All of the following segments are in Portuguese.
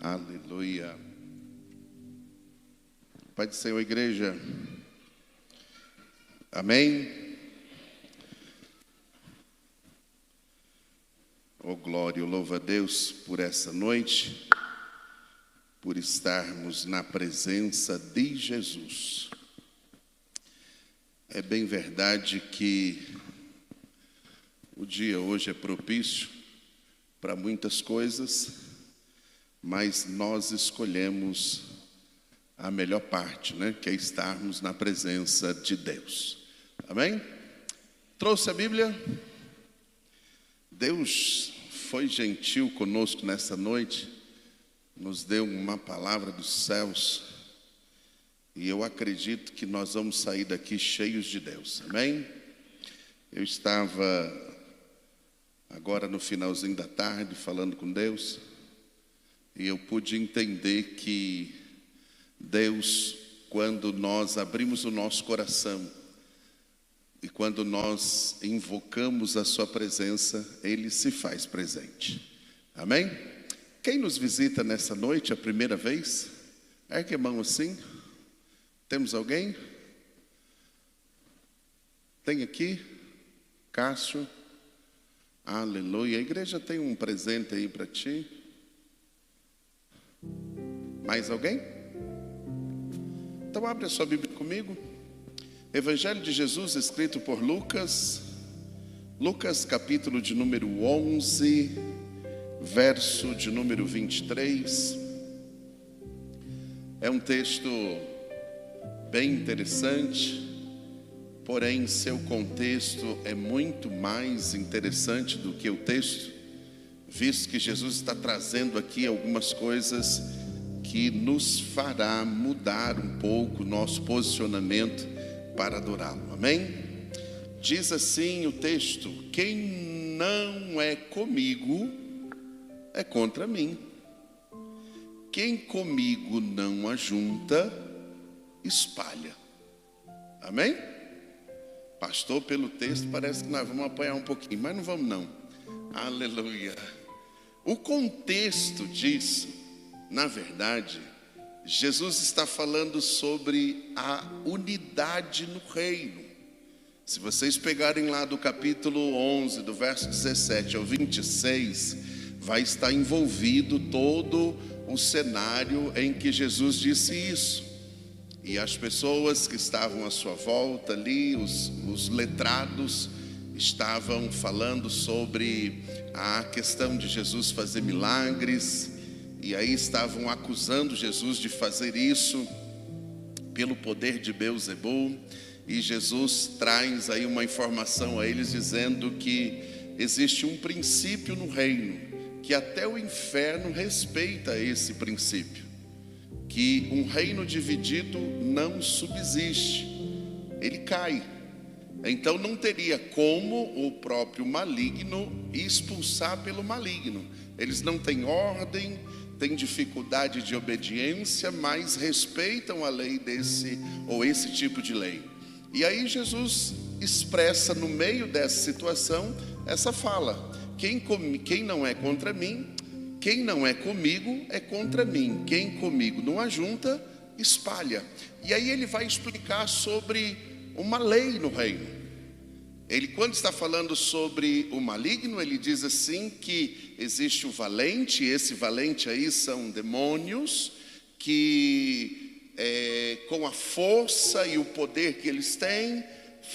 Aleluia. Pai do Senhor, igreja. Amém. Oh, glória, eu louvo a Deus por essa noite, por estarmos na presença de Jesus. É bem verdade que o dia hoje é propício para muitas coisas, mas nós escolhemos a melhor parte, né? Que é estarmos na presença de Deus. Amém? Trouxe a Bíblia? Deus foi gentil conosco nessa noite, nos deu uma palavra dos céus, e eu acredito que nós vamos sair daqui cheios de Deus. Amém? Eu estava agora no finalzinho da tarde falando com Deus, e eu pude entender que Deus, quando nós abrimos o nosso coração e quando nós invocamos a sua presença, Ele se faz presente. Amém? Quem nos visita nessa noite a primeira vez? Ergue a mão assim. Temos alguém? Tem aqui? Cássio? Aleluia. A igreja tem um presente aí para ti. Mais alguém? Então abre a sua Bíblia comigo. Evangelho de Jesus escrito por Lucas. Lucas capítulo de número 11, verso de número 23. É um texto bem interessante, porém seu contexto é muito mais interessante do que o texto, visto que Jesus está trazendo aqui algumas coisas que nos fará mudar um pouco o nosso posicionamento para adorá-lo. Amém? Diz assim o texto: quem não é comigo é contra mim. Quem comigo não ajunta, espalha. Amém? Pastor, pelo texto parece que nós vamos apanhar um pouquinho, mas não vamos não. Aleluia. O contexto disso, na verdade, Jesus está falando sobre a unidade no reino. Se vocês pegarem lá do capítulo 11, do verso 17 ao 26, vai estar envolvido todo o cenário em que Jesus disse isso. E as pessoas que estavam à sua volta ali, os letrados, estavam falando sobre a questão de Jesus fazer milagres, e aí estavam acusando Jesus de fazer isso pelo poder de Beelzebul, e Jesus traz aí uma informação a eles dizendo que existe um princípio no reino, que até o inferno respeita esse princípio, que um reino dividido não subsiste, ele cai. Então não teria como o próprio maligno expulsar pelo maligno. Eles não têm ordem, têm dificuldade de obediência, mas respeitam a lei desse ou esse tipo de lei. E aí Jesus expressa no meio dessa situação essa fala: quem não é contra mim, quem não é comigo é contra mim. Quem comigo não ajunta, espalha. E aí ele vai explicar sobre uma lei no reino. Ele, quando está falando sobre o maligno, ele diz assim que existe o valente, e esse valente aí são demônios que com a força e o poder que eles têm,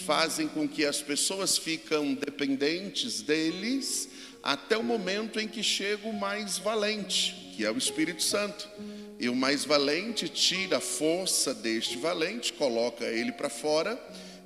fazem com que as pessoas ficam dependentes deles, até o momento em que chega o mais valente, que é o Espírito Santo. E o mais valente tira a força deste valente, coloca ele para fora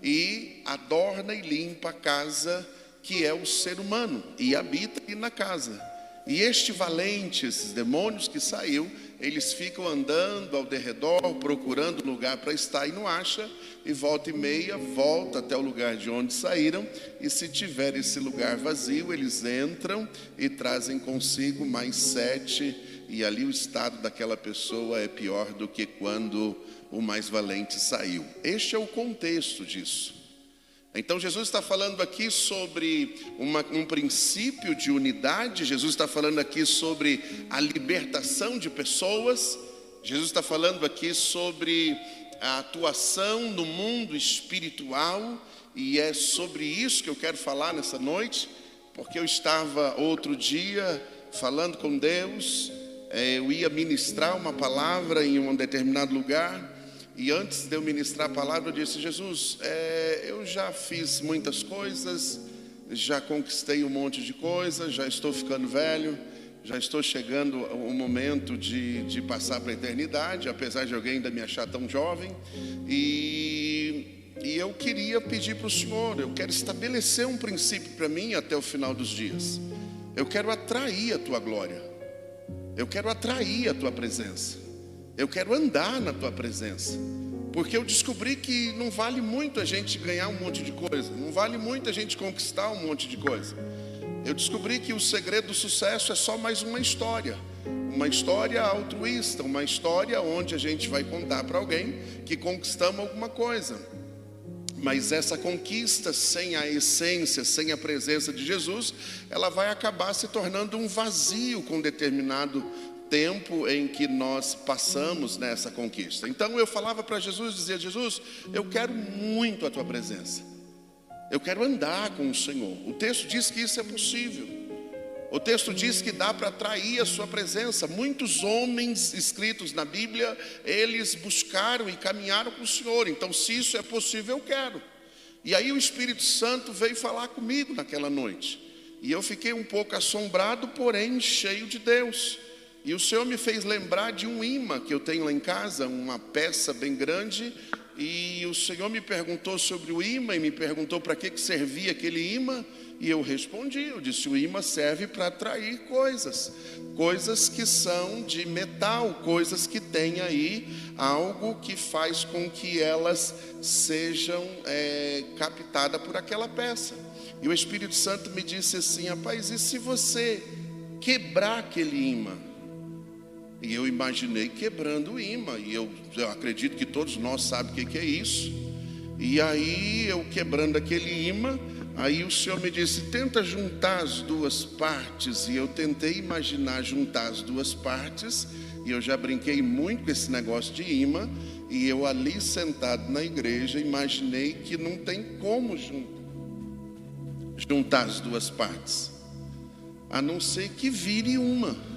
e adorna e limpa a casa, que é o ser humano, e habita ali na casa. E este valente, esses demônios que saiu, eles ficam andando ao derredor, procurando lugar para estar, e não acha, e volta e meia, volta até o lugar de onde saíram, e se tiver esse lugar vazio, eles entram e trazem consigo mais 7, e ali o estado daquela pessoa é pior do que quando o mais valente saiu. Este é o contexto disso. Então Jesus está falando aqui sobre um princípio de unidade. Jesus está falando aqui sobre a libertação de pessoas. Jesus está falando aqui sobre a atuação no mundo espiritual. E é sobre isso que eu quero falar nessa noite, porque eu estava outro dia falando com Deus. Eu ia ministrar uma palavra em um determinado lugar. E antes de eu ministrar a palavra, eu disse: Jesus, eu já fiz muitas coisas, já conquistei um monte de coisas, já estou ficando velho, já estou chegando o momento de passar para a eternidade, apesar de alguém ainda me achar tão jovem. E eu queria pedir para o Senhor, eu quero estabelecer um princípio para mim até o final dos dias. Eu quero atrair a Tua glória, eu quero atrair a Tua presença. Eu quero andar na Tua presença, porque eu descobri que não vale muito a gente ganhar um monte de coisa, não vale muito a gente conquistar um monte de coisa. Eu descobri que o segredo do sucesso é só mais uma história altruísta, uma história onde a gente vai contar para alguém que conquistamos alguma coisa. Mas essa conquista sem a essência, sem a presença de Jesus, ela vai acabar se tornando um vazio com determinado tempo em que nós passamos nessa conquista. Então eu falava para Jesus, dizia: Jesus, eu quero muito a Tua presença, eu quero andar com o Senhor. O texto diz que isso é possível, o texto diz que dá para atrair a Sua presença. Muitos homens escritos na Bíblia, eles buscaram e caminharam com o Senhor. Então, se isso é possível, eu quero. E aí o Espírito Santo veio falar comigo naquela noite, e eu fiquei um pouco assombrado, porém cheio de Deus. E o Senhor me fez lembrar de um imã que eu tenho lá em casa, uma peça bem grande. E o Senhor me perguntou sobre o imã e me perguntou para que servia aquele imã. E eu respondi, eu disse: o imã serve para atrair coisas que são de metal, coisas que têm aí algo que faz com que elas sejam captadas por aquela peça. E o Espírito Santo me disse assim: rapaz, e se você quebrar aquele imã? E eu imaginei quebrando o imã, e eu acredito que todos nós sabemos o que é isso. E aí eu quebrando aquele imã, aí o Senhor me disse: tenta juntar as duas partes. E eu tentei imaginar juntar as duas partes, e eu já brinquei muito com esse negócio de imã. E eu ali sentado na igreja, imaginei que não tem como juntar as duas partes, a não ser que vire uma.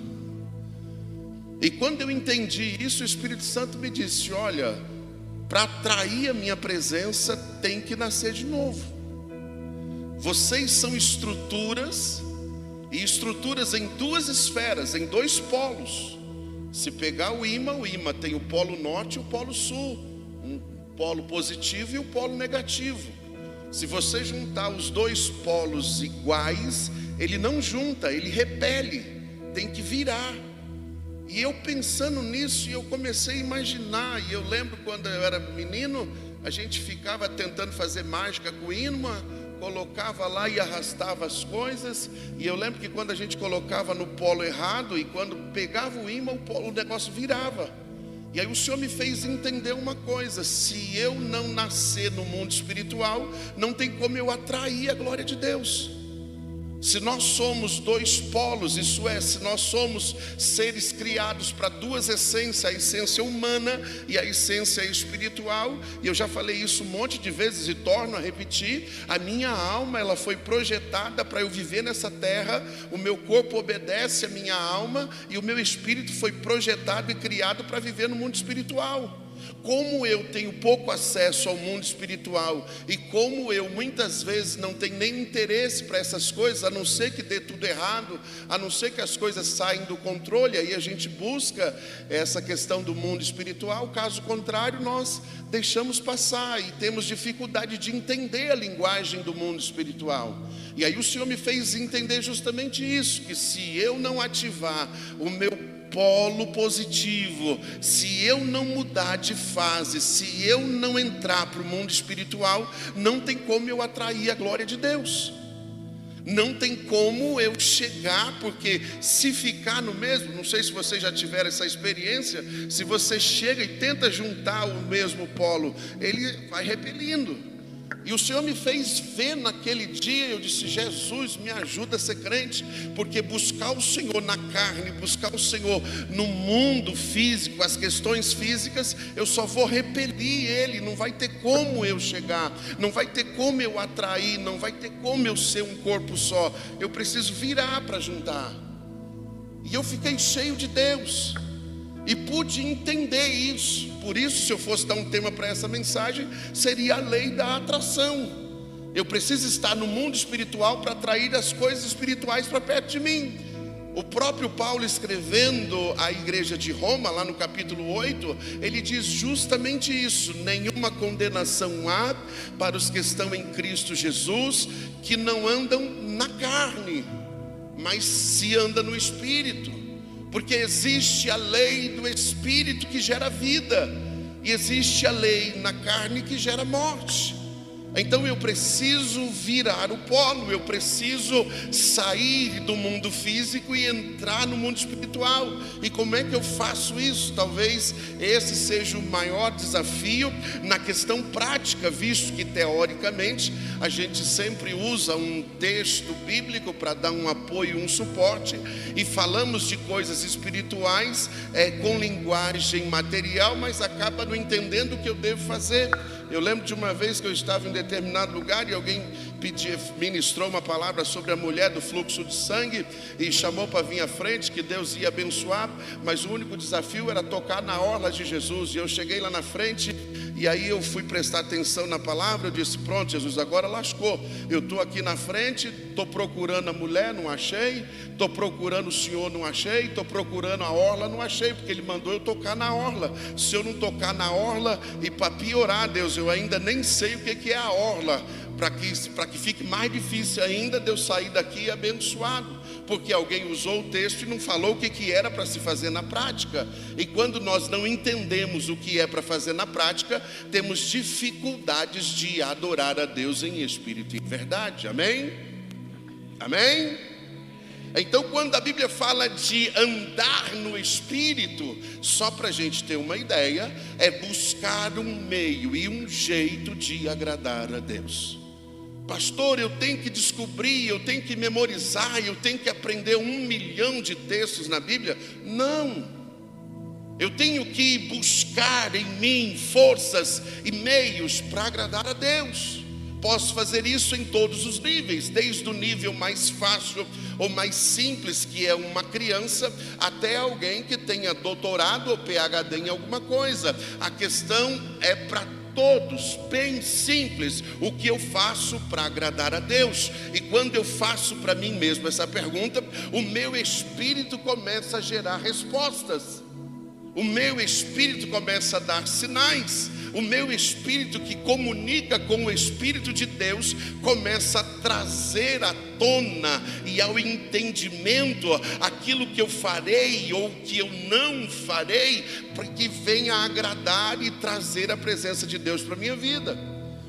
E quando eu entendi isso, o Espírito Santo me disse: olha, para atrair a minha presença tem que nascer de novo. Vocês são estruturas, e estruturas em duas esferas, em dois polos. Se pegar o imã tem o polo norte e o polo sul, um polo positivo e o polo negativo. Se você juntar os dois polos iguais, ele não junta, ele repele, tem que virar. E eu pensando nisso, eu comecei a imaginar. E eu lembro quando eu era menino, a gente ficava tentando fazer mágica com imã, colocava lá e arrastava as coisas. E eu lembro que quando a gente colocava no polo errado, e quando pegava o imã, o negócio virava. E aí o Senhor me fez entender uma coisa: se eu não nascer no mundo espiritual, não tem como eu atrair a glória de Deus. Se nós somos dois polos, isso é, se nós somos seres criados para duas essências, a essência humana e a essência espiritual, e eu já falei isso um monte de vezes e torno a repetir, a minha alma, ela foi projetada para eu viver nessa terra, o meu corpo obedece à minha alma, e o meu espírito foi projetado e criado para viver no mundo espiritual. Como eu tenho pouco acesso ao mundo espiritual, e como eu muitas vezes não tenho nem interesse para essas coisas, a não ser que dê tudo errado, a não ser que as coisas saiam do controle, aí a gente busca essa questão do mundo espiritual. Caso contrário, nós deixamos passar e temos dificuldade de entender a linguagem do mundo espiritual. E aí o Senhor me fez entender justamente isso, que se eu não ativar o meu polo positivo, se eu não mudar de fase, se eu não entrar para o mundo espiritual, não tem como eu atrair a glória de Deus. Não tem como eu chegar, porque se ficar no mesmo, não sei se vocês já tiveram essa experiência, se você chega e tenta juntar o mesmo polo, ele vai repelindo. E o Senhor me fez ver naquele dia. Eu disse: Jesus, me ajuda a ser crente, porque buscar o Senhor na carne, buscar o Senhor no mundo físico, as questões físicas, eu só vou repelir Ele. Não vai ter como eu chegar, não vai ter como eu atrair, não vai ter como eu ser um corpo só. Eu preciso virar para juntar. E eu fiquei cheio de Deus e pude entender isso. Por isso, se eu fosse dar um tema para essa mensagem, seria a lei da atração. Eu preciso estar no mundo espiritual para atrair as coisas espirituais para perto de mim. O próprio Paulo, escrevendo à igreja de Roma, lá no capítulo 8, ele diz justamente isso: nenhuma condenação há para os que estão em Cristo Jesus, que não andam na carne, mas se anda no Espírito. Porque existe a lei do Espírito que gera vida, e existe a lei na carne que gera morte. Então eu preciso virar o polo, eu preciso sair do mundo físico e entrar no mundo espiritual. E como é que eu faço isso? Talvez esse seja o maior desafio na questão prática, visto que teoricamente a gente sempre usa um texto bíblico para dar um apoio, um suporte, e falamos de coisas espirituais com linguagem material, mas acaba não entendendo o que eu devo fazer. Eu lembro de uma vez que eu estava em determinado lugar e alguém ministrou uma palavra sobre a mulher do fluxo de sangue e chamou para vir à frente, que Deus ia abençoar, mas o único desafio era tocar na orla de Jesus. E eu cheguei lá na frente e aí eu fui prestar atenção na palavra. Eu disse: pronto, Jesus, agora lascou. Eu estou aqui na frente, estou procurando a mulher, não achei. Estou procurando o Senhor, não achei. Estou procurando a orla, não achei, porque Ele mandou eu tocar na orla. Se eu não tocar na orla, e para piorar, Deus, eu ainda nem sei o que é a orla, para que fique mais difícil ainda de eu sair daqui abençoado, porque alguém usou o texto e não falou o que era para se fazer na prática. E quando nós não entendemos o que é para fazer na prática, temos dificuldades de adorar a Deus em espírito e em verdade. Amém? Amém? Então, quando a Bíblia fala de andar no Espírito, só para a gente ter uma ideia, é buscar um meio e um jeito de agradar a Deus. Pastor, eu tenho que descobrir, eu tenho que memorizar, eu tenho que aprender 1 milhão de textos na Bíblia. Não, eu tenho que buscar em mim forças e meios para agradar a Deus. Posso fazer isso em todos os níveis, desde o nível mais fácil ou mais simples, que é uma criança, até alguém que tenha doutorado ou PhD em alguma coisa. A questão é para todos, bem simples: o que eu faço para agradar a Deus? E quando eu faço para mim mesmo essa pergunta, o meu espírito começa a gerar respostas. O meu espírito começa a dar sinais. O meu espírito, que comunica com o Espírito de Deus, começa a trazer à tona e ao entendimento aquilo que eu farei ou que eu não farei, para que venha a agradar e trazer a presença de Deus para a minha vida.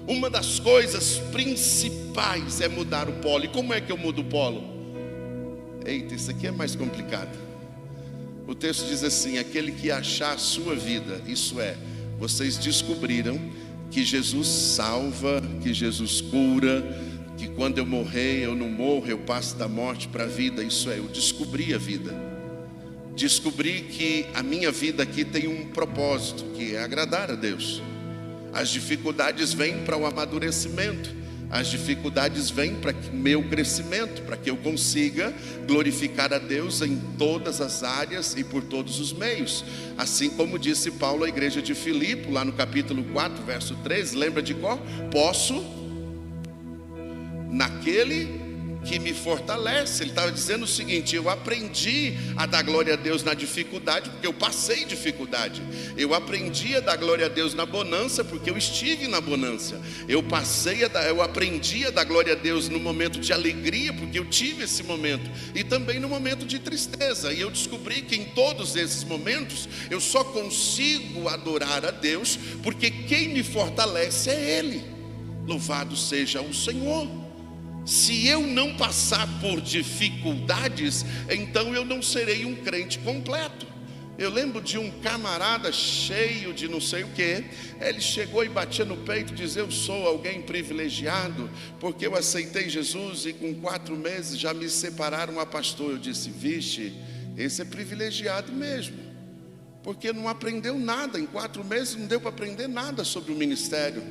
Uma das coisas principais é mudar o polo. E como é que eu mudo o polo? Eita, isso aqui é mais complicado. O texto diz assim: aquele que achar a sua vida, isso é, vocês descobriram que Jesus salva, que Jesus cura, que quando eu morrer eu não morro, eu passo da morte para a vida. Isso é, eu descobri a vida. Descobri que a minha vida aqui tem um propósito, que é agradar a Deus. As dificuldades vêm para o amadurecimento. As dificuldades vêm para o meu crescimento, para que eu consiga glorificar a Deus em todas as áreas e por todos os meios. Assim como disse Paulo à igreja de Filipe, lá no capítulo 4, verso 13, lembra de qual? Posso naquele que me fortalece. Ele estava dizendo o seguinte: eu aprendi a dar glória a Deus na dificuldade, porque eu passei dificuldade. Eu aprendi a dar glória a Deus na bonança, porque eu estive na bonança. Eu aprendi a dar glória a Deus no momento de alegria, porque eu tive esse momento, e também no momento de tristeza. E eu descobri que em todos esses momentos eu só consigo adorar a Deus porque quem me fortalece é Ele. Louvado seja o Senhor. Se eu não passar por dificuldades, então eu não serei um crente completo. Eu lembro de um camarada cheio de não sei o que. Ele chegou e batia no peito e dizia: eu sou alguém privilegiado, porque eu aceitei Jesus e com 4 meses já me separaram a pastor. Eu disse: vixe, esse é privilegiado mesmo, porque não aprendeu nada. Em 4 meses não deu para aprender nada sobre o ministério,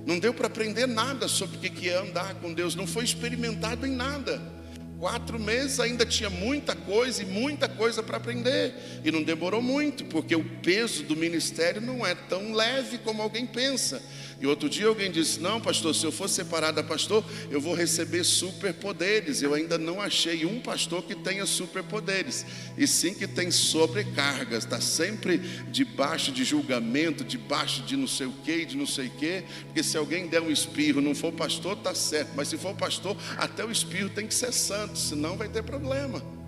não deu para aprender nada sobre o que é andar com Deus, não foi experimentado em nada. 4 meses ainda tinha muita coisa para aprender. E não demorou muito, porque o peso do ministério não é tão leve como alguém pensa. E outro dia alguém disse: não, pastor, se eu for separado da pastor, eu vou receber superpoderes. Eu ainda não achei um pastor que tenha superpoderes, e sim que tem sobrecargas, está sempre debaixo de julgamento, debaixo de não sei o que, de não sei o que. Porque se alguém der um espirro, não for pastor, está certo, mas se for pastor, até o espirro tem que ser santo, senão vai ter problema.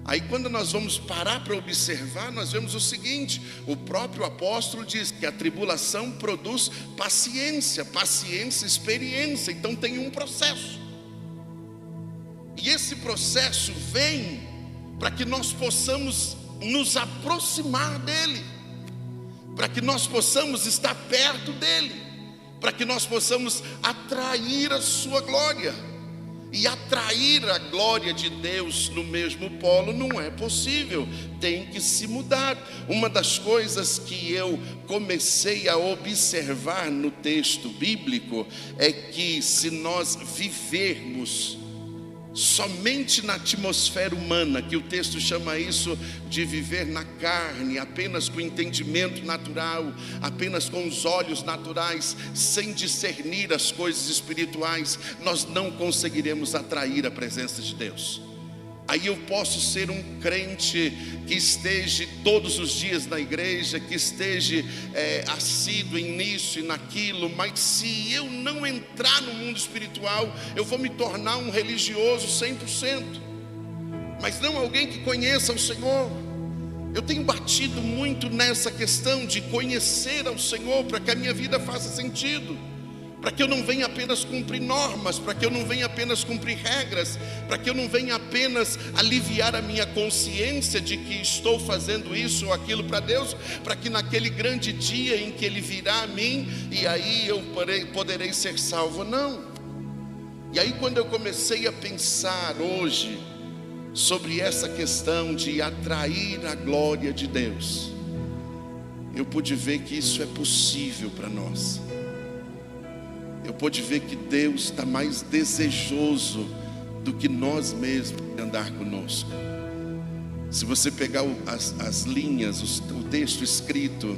Aí quando nós vamos parar para observar, nós vemos o seguinte: o próprio apóstolo diz que a tribulação produz paciência, experiência. Então tem um processo, e esse processo vem para que nós possamos nos aproximar dele, para que nós possamos estar perto dele, para que nós possamos atrair a sua glória. E atrair a glória de Deus no mesmo polo não é possível, tem que se mudar. Uma das coisas que eu comecei a observar no texto bíblico é que se nós vivermos somente na atmosfera humana, que o texto chama isso de viver na carne, apenas com entendimento natural, apenas com os olhos naturais, sem discernir as coisas espirituais, nós não conseguiremos atrair a presença de Deus. Aí eu posso ser um crente que esteja todos os dias na igreja, que esteja assíduo nisso e naquilo, mas se eu não entrar no mundo espiritual, eu vou me tornar um religioso 100%, mas não alguém que conheça o Senhor. Eu tenho batido muito nessa questão de conhecer ao Senhor, para que a minha vida faça sentido, para que eu não venha apenas cumprir normas, para que eu não venha apenas cumprir regras, para que eu não venha apenas aliviar a minha consciência de que estou fazendo isso ou aquilo para Deus, para que naquele grande dia em que Ele virá a mim, e aí eu poderei ser salvo. Não. E aí quando eu comecei a pensar hoje sobre essa questão de atrair a glória de Deus, eu pude ver que isso é possível para nós. Eu pude ver que Deus está mais desejoso do que nós mesmos de andar conosco. Se você pegar as linhas, o texto escrito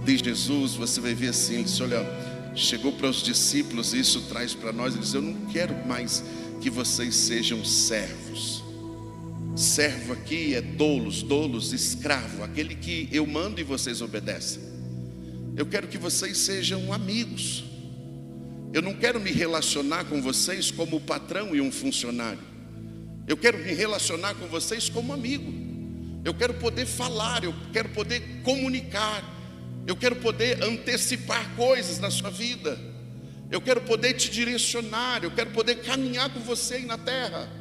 de Jesus, você vai ver assim: ele disse, olha, chegou para os discípulos, e isso traz para nós, ele diz: eu não quero mais que vocês sejam servos. Servo aqui é doulos, escravo, aquele que eu mando e vocês obedecem. Eu quero que vocês sejam amigos. Eu não quero me relacionar com vocês como o patrão e um funcionário. Eu quero me relacionar com vocês como amigo. Eu quero poder falar, eu quero poder comunicar, eu quero poder antecipar coisas na sua vida, eu quero poder te direcionar, eu quero poder caminhar com você aí na terra.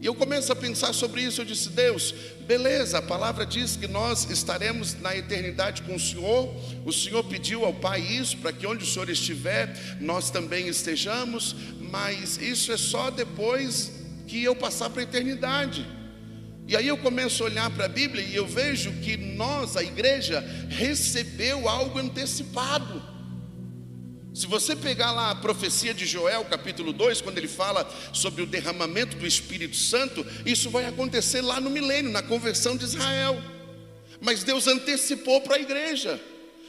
E eu começo a pensar sobre isso. Eu disse: Deus, beleza, a palavra diz que nós estaremos na eternidade com o Senhor pediu ao Pai isso, para que onde o Senhor estiver, nós também estejamos, mas isso é só depois que eu passar para a eternidade. E aí eu começo a olhar para a Bíblia e eu vejo que nós, a igreja, recebeu algo antecipado. Se você pegar lá a profecia de Joel, capítulo 2, quando ele fala sobre o derramamento do Espírito Santo, isso vai acontecer lá no milênio, na conversão de Israel. Mas Deus antecipou para a igreja.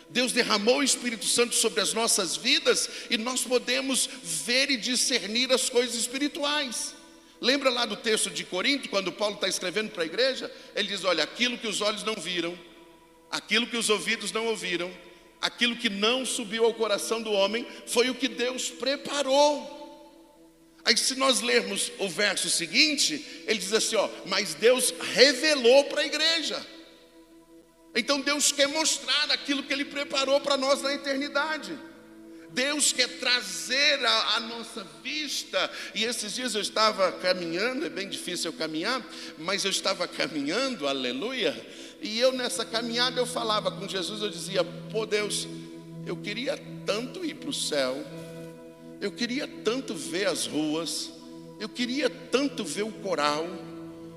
Deus derramou o Espírito Santo sobre as nossas vidas, e nós podemos ver e discernir as coisas espirituais. Lembra lá do texto de Corinto, quando Paulo está escrevendo para a igreja? Ele diz: olha, aquilo que os olhos não viram, aquilo que os ouvidos não ouviram, aquilo que não subiu ao coração do homem, foi o que Deus preparou. Aí se nós lermos o verso seguinte, ele diz assim, mas Deus revelou para a igreja. Então Deus quer mostrar aquilo que Ele preparou para nós na eternidade. Deus quer trazer a nossa vista. E esses dias eu estava caminhando, é bem difícil eu caminhar, mas eu estava caminhando, aleluia. E eu nessa caminhada eu falava com Jesus, eu dizia: pô Deus, eu queria tanto ir para o céu, eu queria tanto ver as ruas, eu queria tanto ver o coral.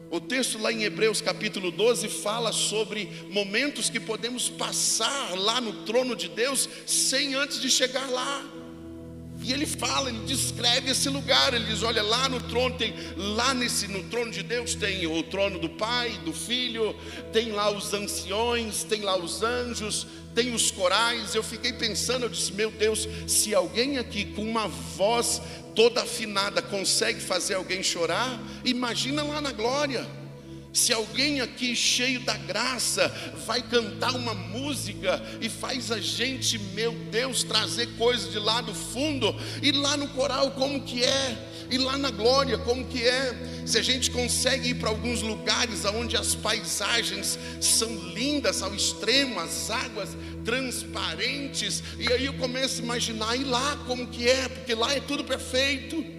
O texto lá em Hebreus capítulo 12 fala sobre momentos que podemos passar lá no trono de Deus sem antes de chegar lá. E ele fala, ele descreve esse lugar, ele diz: olha, lá no trono tem, no trono de Deus tem o trono do Pai, do Filho, tem lá os anciões, tem lá os anjos, tem os corais. Eu fiquei pensando, eu disse: meu Deus, se alguém aqui com uma voz toda afinada consegue fazer alguém chorar, imagina lá na glória. Se alguém aqui cheio da graça vai cantar uma música e faz a gente, meu Deus, trazer coisas de lá do fundo, e lá no coral como que é, e lá na glória como que é. Se a gente consegue ir para alguns lugares onde as paisagens são lindas ao extremo, as águas transparentes, e aí eu começo a imaginar, e lá como que é, porque lá é tudo perfeito.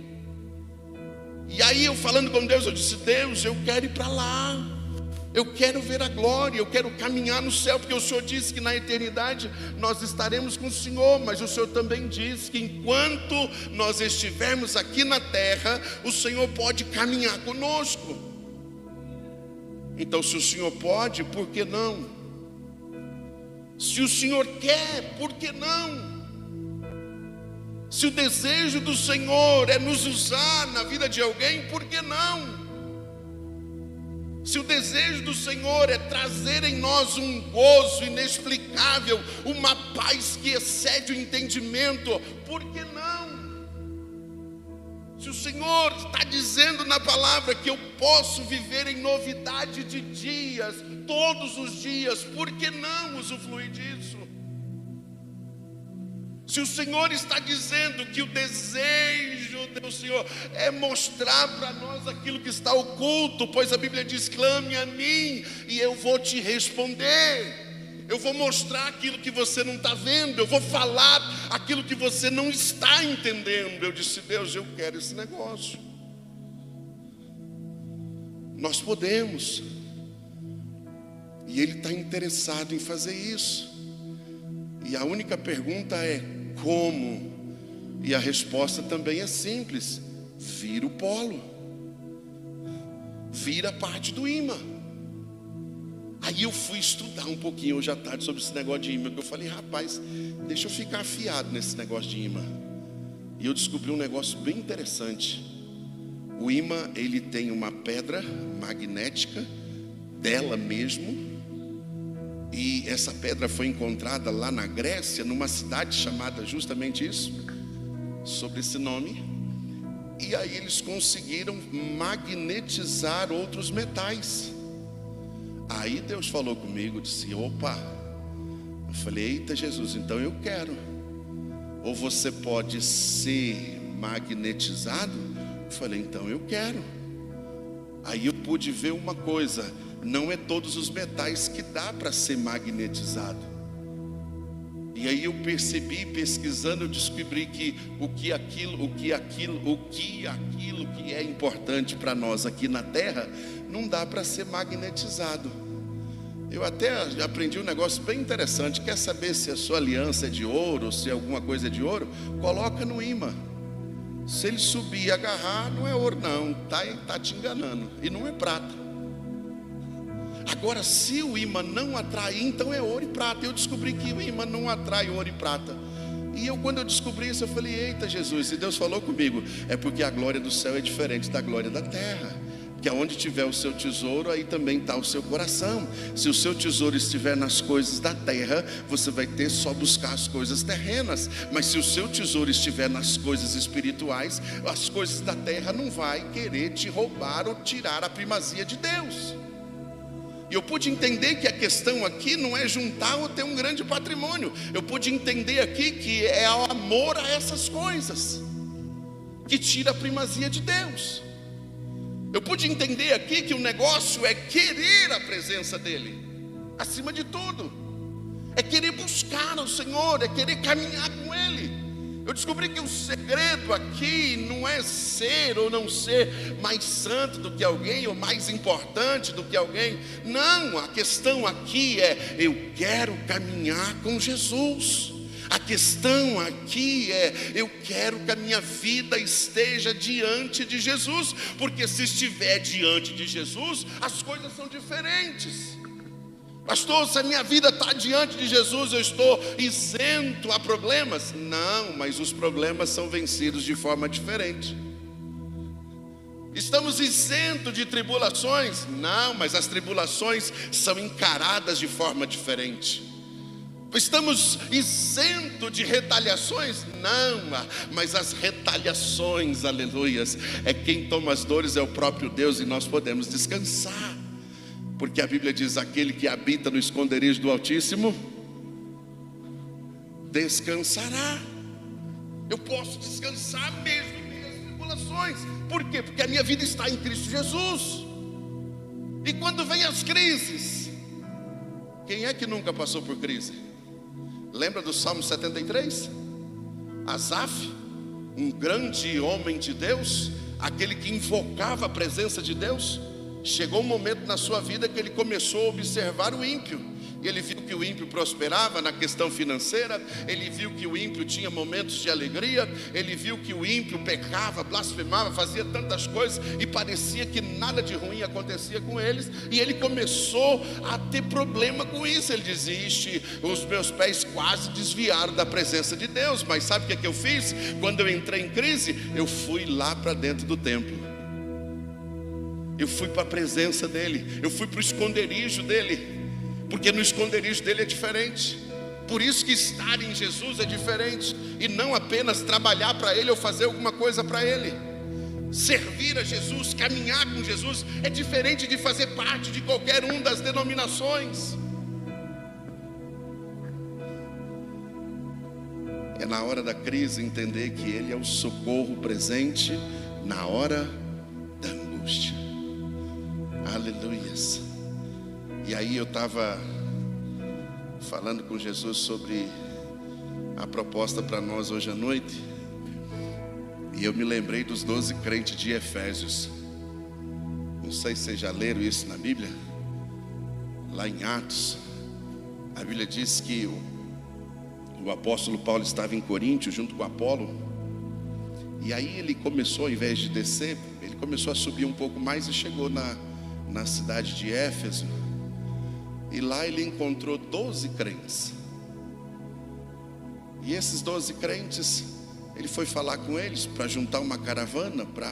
E aí eu falando com Deus, eu disse: Deus, eu quero ir para lá, eu quero ver a glória, eu quero caminhar no céu, porque o Senhor disse que na eternidade nós estaremos com o Senhor, mas o Senhor também disse que enquanto nós estivermos aqui na terra, o Senhor pode caminhar conosco. Então, se o Senhor pode, por que não? Se o Senhor quer, por que não? Se o desejo do Senhor é nos usar na vida de alguém, por que não? Se o desejo do Senhor é trazer em nós um gozo inexplicável, uma paz que excede o entendimento, por que não? Se o Senhor está dizendo na palavra que eu posso viver em novidade de dias, todos os dias, por que não usufruir disso? Se o Senhor está dizendo que o desejo do Senhor é mostrar para nós aquilo que está oculto, pois a Bíblia diz: clame a mim e eu vou te responder. Eu vou mostrar aquilo que você não está vendo, eu vou falar aquilo que você não está entendendo. Eu disse: Deus, eu quero esse negócio. Nós podemos, e Ele está interessado em fazer isso. E a única pergunta é: como? E a resposta também é simples: vira o polo, vira a parte do imã. Aí eu fui estudar um pouquinho hoje à tarde sobre esse negócio de imã, que eu falei: rapaz, deixa eu ficar afiado nesse negócio de imã. E eu descobri um negócio bem interessante. O imã, ele tem uma pedra magnética dela mesmo. E essa pedra foi encontrada lá na Grécia, numa cidade chamada justamente isso, sobre esse nome. E aí eles conseguiram magnetizar outros metais. Aí Deus falou comigo, disse: opa. Eu falei: eita Jesus, então eu quero. Ou você pode ser magnetizado? Eu falei: então eu quero. Aí eu pude ver uma coisa: não é todos os metais que dá para ser magnetizado. E aí eu percebi, pesquisando, eu descobri que aquilo que é importante para nós aqui na terra não dá para ser magnetizado. Eu até aprendi um negócio bem interessante. Quer saber se a sua aliança é de ouro, ou se alguma coisa é de ouro? Coloca no imã. Se ele subir e agarrar, não é ouro não, tá te enganando, e não é prata. Agora, se o imã não atrair, então é ouro e prata. Eu descobri que o imã não atrai ouro e prata. E quando eu descobri isso, eu falei: eita Jesus, e Deus falou comigo: é porque a glória do céu é diferente da glória da terra. Porque aonde tiver o seu tesouro, aí também está o seu coração. Se o seu tesouro estiver nas coisas da terra, você vai ter só buscar as coisas terrenas. Mas se o seu tesouro estiver nas coisas espirituais, as coisas da terra não vai querer te roubar ou tirar a primazia de Deus. E eu pude entender que a questão aqui não é juntar ou ter um grande patrimônio. Eu pude entender aqui que é o amor a essas coisas que tira a primazia de Deus. Eu pude entender aqui que o negócio é querer a presença dEle, acima de tudo. É querer buscar o Senhor, é querer caminhar com Ele. Eu descobri que o segredo aqui não é ser ou não ser mais santo do que alguém, ou mais importante do que alguém. Não, a questão aqui é: eu quero caminhar com Jesus. A questão aqui é: eu quero que a minha vida esteja diante de Jesus, porque se estiver diante de Jesus, as coisas são diferentes. Pastor, se a minha vida está diante de Jesus, eu estou isento a problemas? Não, mas os problemas são vencidos de forma diferente. Estamos isentos de tribulações? Não, mas as tribulações são encaradas de forma diferente. Estamos isentos de retaliações? Não, mas as retaliações, aleluias, é quem toma as dores é o próprio Deus, e nós podemos descansar. Porque a Bíblia diz: aquele que habita no esconderijo do Altíssimo descansará. Eu posso descansar mesmo em meio às tribulações. Por quê? Porque a minha vida está em Cristo Jesus. E quando vem as crises, quem é que nunca passou por crise? Lembra do Salmo 73? Asaf, um grande homem de Deus, aquele que invocava a presença de Deus. Chegou um momento na sua vida que ele começou a observar o ímpio. E ele viu que o ímpio prosperava na questão financeira. Ele viu que o ímpio tinha momentos de alegria. Ele viu que o ímpio pecava, blasfemava, fazia tantas coisas, e parecia que nada de ruim acontecia com eles. E ele começou a ter problema com isso. Ele dizia: os meus pés quase desviaram da presença de Deus. Mas sabe o que eu fiz? Quando eu entrei em crise, eu fui lá para dentro do templo. Eu fui para a presença dele, eu fui para o esconderijo dele, porque no esconderijo dele é diferente. Por isso que estar em Jesus é diferente, e não apenas trabalhar para ele ou fazer alguma coisa para ele. Servir a Jesus, caminhar com Jesus é diferente de fazer parte de qualquer uma das denominações. É na hora da crise entender que ele é o socorro presente na hora da angústia. Aleluias. E aí eu estava falando com Jesus sobre a proposta para nós hoje à noite, e eu me lembrei dos 12 crentes de Efésios. Não sei se vocês já leram isso na Bíblia. Lá em Atos, a Bíblia diz que o apóstolo Paulo estava em Coríntio junto com Apolo. E aí ele começou, ao invés de descer, ele começou a subir um pouco mais e chegou na cidade de Éfeso. E lá ele encontrou 12 crentes. E esses 12 crentes, ele foi falar com eles para juntar uma caravana, para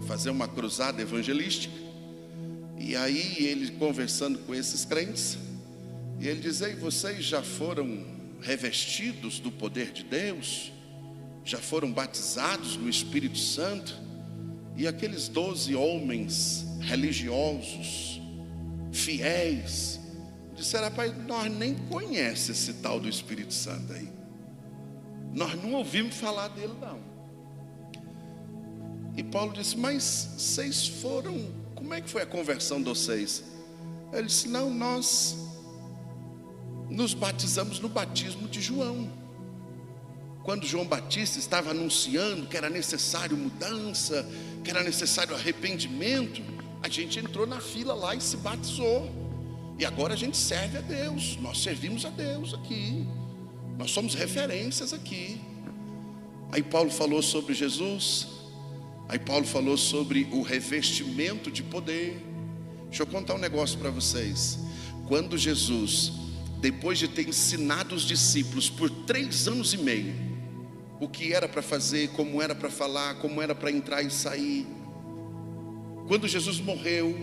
fazer uma cruzada evangelística. E aí ele conversando com esses crentes, e ele diz: ei, vocês já foram revestidos do poder de Deus? Já foram batizados no Espírito Santo? E aqueles 12 homens religiosos, fiéis, disseram: rapaz, nós nem conhecemos esse tal do Espírito Santo aí. Nós não ouvimos falar dele não. E Paulo disse: mas vocês foram, como é que foi a conversão de vocês? Ele disse: não, nós nos batizamos no batismo de João. Quando João Batista estava anunciando que era necessário mudança, que era necessário arrependimento, a gente entrou na fila lá e se batizou. E agora a gente serve a Deus, nós servimos a Deus aqui, nós somos referências aqui. Aí Paulo falou sobre Jesus, aí Paulo falou sobre o revestimento de poder. Deixa eu contar um negócio para vocês. Quando Jesus, depois de ter ensinado os discípulos por 3 anos e meio o que era para fazer, como era para falar, como era para entrar e sair, quando Jesus morreu,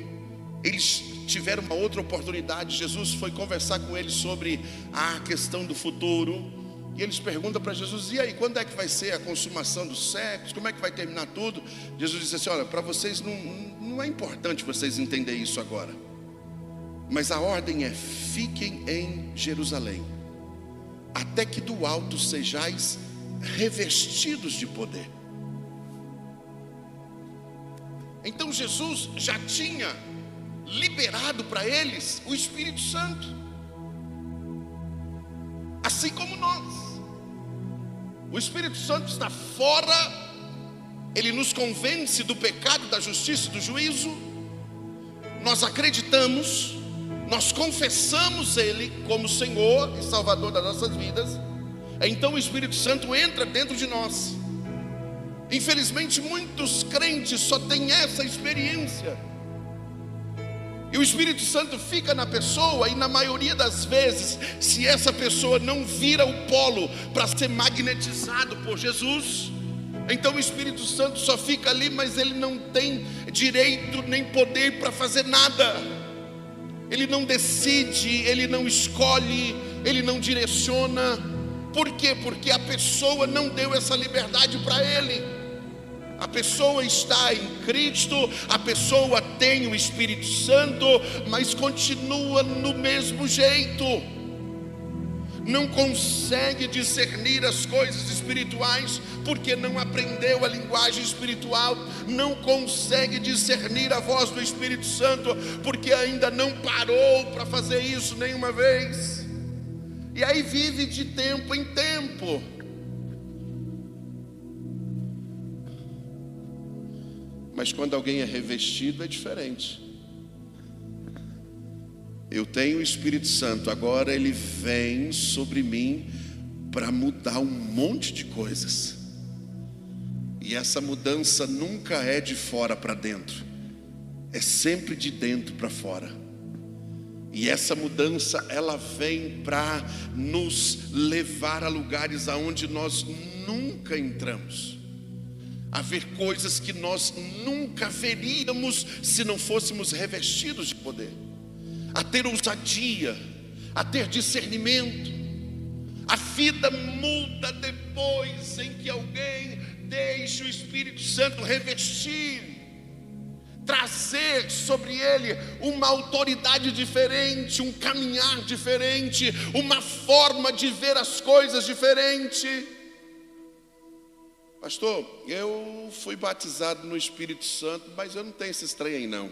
eles tiveram uma outra oportunidade. Jesus foi conversar com eles sobre a questão do futuro, e eles perguntam para Jesus: e aí, quando é que vai ser a consumação dos séculos? Como é que vai terminar tudo? Jesus disse assim: olha, para vocês não é importante vocês entenderem isso agora, mas a ordem é: fiquem em Jerusalém, até que do alto sejais revestidos de poder. Então Jesus já tinha liberado para eles o Espírito Santo, assim como nós. O Espírito Santo está fora, ele nos convence do pecado, da justiça e do juízo. Nós acreditamos, nós confessamos Ele como Senhor e Salvador das nossas vidas. Então o Espírito Santo entra dentro de nós. Infelizmente muitos crentes só têm essa experiência. E o Espírito Santo fica na pessoa, e na maioria das vezes, se essa pessoa não vira o polo para ser magnetizado por Jesus, então o Espírito Santo só fica ali, mas ele não tem direito nem poder para fazer nada. Ele não decide, ele não escolhe, ele não direciona. Por quê? Porque a pessoa não deu essa liberdade para ele. A pessoa está em Cristo, a pessoa tem o Espírito Santo, mas continua no mesmo jeito. Não consegue discernir as coisas espirituais, porque não aprendeu a linguagem espiritual. Não consegue discernir a voz do Espírito Santo, porque ainda não parou para fazer isso nenhuma vez. E aí vive de tempo em tempo. Mas quando alguém é revestido é diferente. Eu tenho o Espírito Santo, agora ele vem sobre mim para mudar um monte de coisas. E essa mudança nunca é de fora para dentro, é sempre de dentro para fora. E essa mudança, ela vem para nos levar a lugares aonde nós nunca entramos, a ver coisas que nós nunca veríamos se não fôssemos revestidos de poder, a ter ousadia, a ter discernimento. A vida muda depois em que alguém deixa o Espírito Santo revestir, trazer sobre ele uma autoridade diferente, um caminhar diferente, uma forma de ver as coisas diferente. Pastor, eu fui batizado no Espírito Santo, mas eu não tenho esse trem aí não.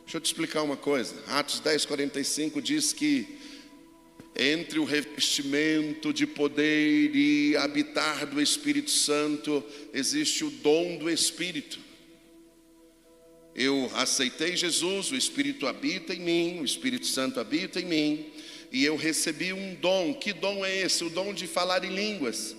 Deixa eu te explicar uma coisa. Atos 10:45 diz que entre o revestimento de poder e habitar do Espírito Santo, existe o dom do Espírito. Eu aceitei Jesus, o Espírito habita em mim, o Espírito Santo habita em mim, e eu recebi um dom. Que dom é esse? O dom de falar em línguas.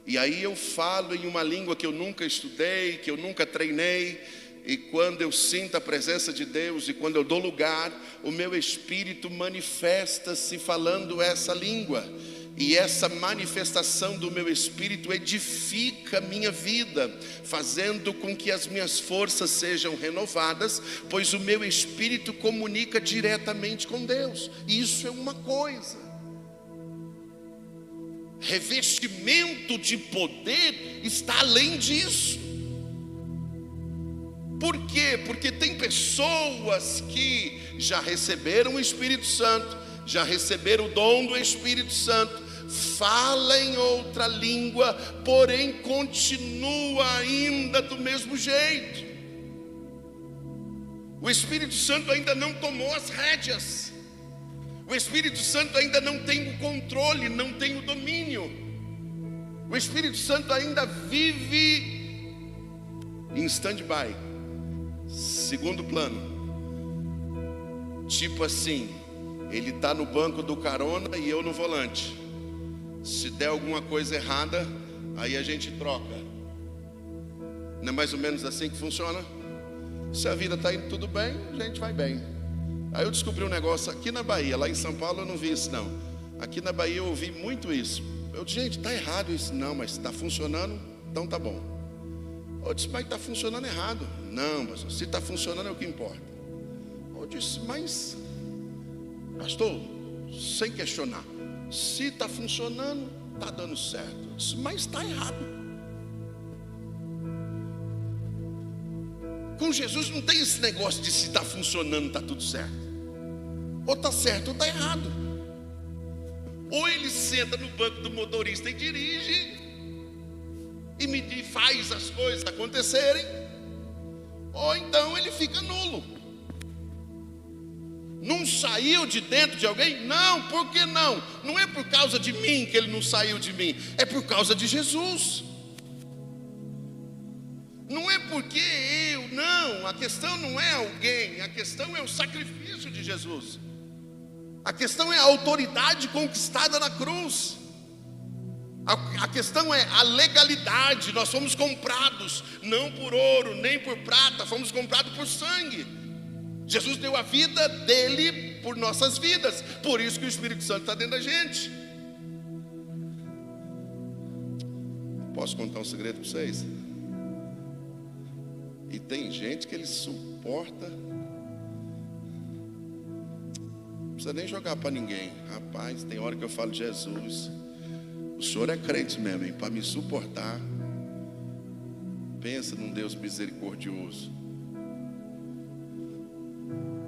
E aí eu falo em uma língua que eu nunca estudei, que eu nunca treinei. E quando eu sinto a presença de Deus, e quando eu dou lugar, o meu espírito manifesta-se falando essa língua. E essa manifestação do meu espírito edifica a minha vida, fazendo com que as minhas forças sejam renovadas, pois o meu espírito comunica diretamente com Deus. Isso é uma coisa. Revestimento de poder está além disso. Por quê? Porque tem pessoas que já receberam o Espírito Santo, já receberam o dom do Espírito Santo, fala em outra língua, porém continua ainda do mesmo jeito. O Espírito Santo ainda não tomou as rédeas. O Espírito Santo ainda não tem o controle, não tem o domínio. O Espírito Santo ainda vive em stand-by, segundo plano. Tipo assim, ele está no banco do carona e eu no volante. Se der alguma coisa errada, aí a gente troca. Não é mais ou menos assim que funciona? Se a vida está indo tudo bem, a gente vai bem. Aí eu descobri um negócio aqui na Bahia. Lá em São Paulo eu não vi isso não. Aqui na Bahia eu ouvi muito isso. Eu disse, gente, está errado isso. Não, mas está funcionando, então tá bom. Eu disse, mas está funcionando errado. Não, mas se está funcionando é o que importa. Eu disse, mas pastor, sem questionar, se está funcionando, está dando certo. Eu disse, mas está errado. Com Jesus não tem esse negócio de se está funcionando, está tudo certo. Ou está certo ou está errado. Ou ele senta no banco do motorista e dirige e me faz as coisas acontecerem, ou então ele fica nulo. Não saiu de dentro de alguém? Não, por que não? Não é por causa de mim que ele não saiu de mim, é por causa de Jesus. Não é porque eu, não, a questão não é alguém, a questão é o sacrifício de Jesus. A questão é a autoridade conquistada na cruz. A questão é a legalidade. Nós fomos comprados, não por ouro, nem por prata, fomos comprados por sangue. Jesus deu a vida dele por nossas vidas. Por isso que o Espírito Santo está dentro da gente. Posso contar um segredo para vocês? E tem gente que ele suporta. Não precisa nem jogar para ninguém. Rapaz, tem hora que eu falo: Jesus, o Senhor é crente mesmo, hein? Para me suportar. Pensa num Deus misericordioso.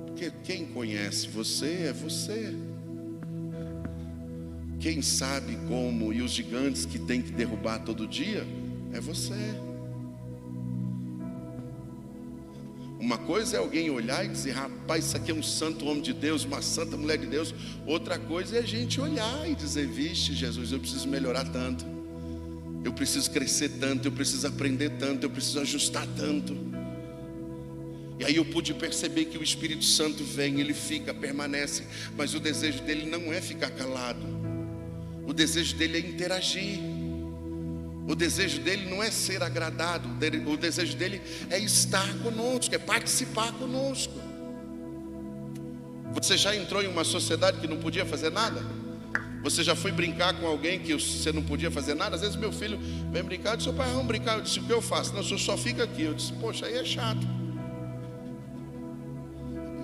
Porque quem conhece você é você. Quem sabe como e os gigantes que tem que derrubar todo dia é você. Uma coisa é alguém olhar e dizer: rapaz, isso aqui é um santo homem de Deus, uma santa mulher de Deus. Outra coisa é a gente olhar e dizer: vixe, Jesus, eu preciso melhorar tanto, eu preciso crescer tanto, eu preciso aprender tanto, eu preciso ajustar tanto. E aí eu pude perceber que o Espírito Santo vem, ele fica, permanece, mas o desejo dele não é ficar calado. O desejo dele é interagir. O desejo dele não é ser agradado. O desejo dele é estar conosco, é participar conosco. Você já entrou em uma sociedade que não podia fazer nada? Você já foi brincar com alguém que você não podia fazer nada? Às vezes meu filho vem brincar, eu disse: pai, vamos brincar. Eu disse: o que eu faço? Não, o senhor só fica aqui. Eu disse: poxa, aí é chato.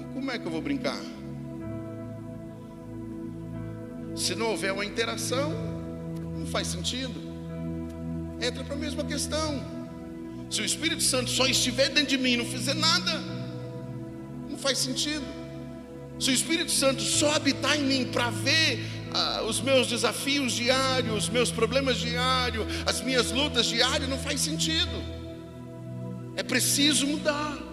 E como é que eu vou brincar? Se não houver uma interação, não faz sentido. Entra para a mesma questão. Se o Espírito Santo só estiver dentro de mim e não fizer nada, não faz sentido. Se o Espírito Santo só habitar em mim para ver os meus desafios diários, os meus problemas diários, as minhas lutas diárias, não faz sentido. É preciso mudar.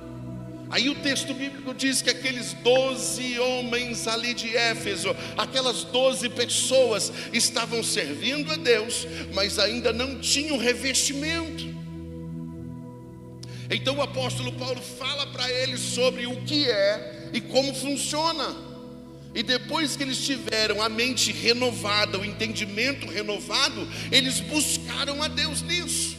Aí o texto bíblico diz que aqueles 12 homens ali de Éfeso, aquelas 12 pessoas estavam servindo a Deus, mas ainda não tinham revestimento. Então o apóstolo Paulo fala para eles sobre o que é e como funciona. E depois que eles tiveram a mente renovada, o entendimento renovado, eles buscaram a Deus nisso.